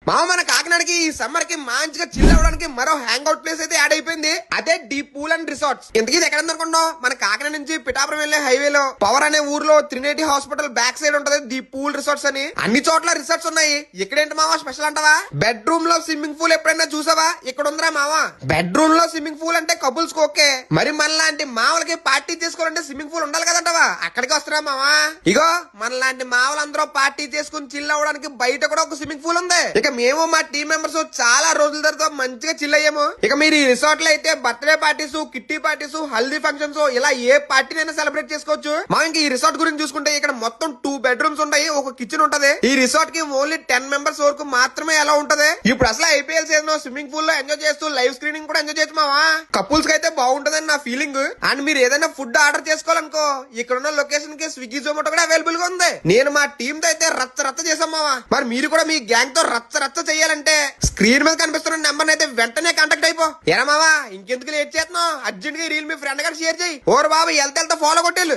మామ మన కాకినాడకి ఈ సమ్మర్ కి మంచిగా చిల్ అవ్వడానికి మరో హ్యాంగ్ అవుట్ ప్లేస్ అయితే యాడ్ అయిపోయింది. అదే డీప్ పూల్ అండ్ రిసార్ట్స్. ఇంతకీ ఇది ఎక్కడ అనుకుంటాం? మన కాకినాడ నుంచి పిఠాపురం వెళ్లే హైవేలో పవర్ అనే ఊర్లో త్రినేటి హాస్పిటల్ బ్యాక్ సైడ్ ఉంటది డీప్ పూల్ రిసార్ట్స్ అని. అన్ని చోట్ల రిసార్ట్స్ ఉన్నాయి. ఇక్కడేంటి మావా స్పెషల్ అంటావా? బెడ్రూమ్ లో స్విమ్మింగ్ పూల్ ఎప్పుడైనా చూసావా? ఇక్కడ ఉందిరా మావా. బెడ్రూమ్ లో స్విమ్మింగ్ పూల్ అంటే కపుల్స్ కి ఓకే, మరి మనలాంటి మావలకి పార్టీ చేసుకోవాలంటే స్విమ్మింగ్ పూల్ ఉండాలి కదంటావా? అక్కడికి వస్తున్నా మావా. ఇగో మనలాంటి మావలందరూ పార్టీ చేసుకుని చిల్ అవ్వడానికి బయట కూడా ఒక స్విమ్మింగ్ పూల్ ఉంది. ఇక మేము మా టీం మెంబర్స్ చాలా రోజుల తర్వాత మంచిగా చిల్ అయ్యాము. ఇక మీరు ఈ రిసార్ట్ లో అయితే birthday parties, kitty parties, haldi functions ఇలా ఏ పార్టీనైనా సెలబ్రేట్ చేసుకోవచ్చు. మా ఇంక ఈ రిసార్ట్ గురించి చూసుకుంటే ఇక్కడ మొత్తం 2 బెడ్రూమ్స్ ఉంటాయి, ఒక కిచెన్ ఉంటది. ఈ రిసార్ట్ కి ఓన్లీ 10 మెంబర్స్ వరకు మాత్రమే ఎలా ఉంటది. ఇప్పుడు అసలు ఐపీఎల్ సీజన్ స్విమ్మింగ్ పూల్ లో ఎంజాయ్ చేస్తూ లైవ్ స్క్రీనింగ్ కూడా ఎంజాయ్ చేయొచ్చు మావా. కపుల్స్ కి అయితే బాగుంటదని నా ఫీలింగ్. అండ్ మీరు ఏదైనా ఫుడ్ ఆర్డర్ చేసుకోవాలనుకో ఇక్కడ ఉన్న లొకేషన్ కి స్విగ్గీ జొమాటో కూడా అవైలబుల్ గా ఉంది. నేను మా టీమ్ తో అయితే రచ్చ రచ్చ చేసాం మావా. మరి మీరు కూడా మీ గ్యాంగ్ తో రచ్చ రచ్చ చేయాలంటే స్క్రీన్ మీద కనిపిస్తున్న నెంబర్ అయితే వెంటనే కాంటాక్ట్ అయిపో. ఎరా మావా ఇంకెందుకు లేట్ చేస్తున్నావు? అర్జెంట్ గా రీల్ మీ ఫ్రెండ్ గారు షేర్ చేయి. ఓరు బాబు వెళ్తే ఫాలో కొట్టేళ్ళు.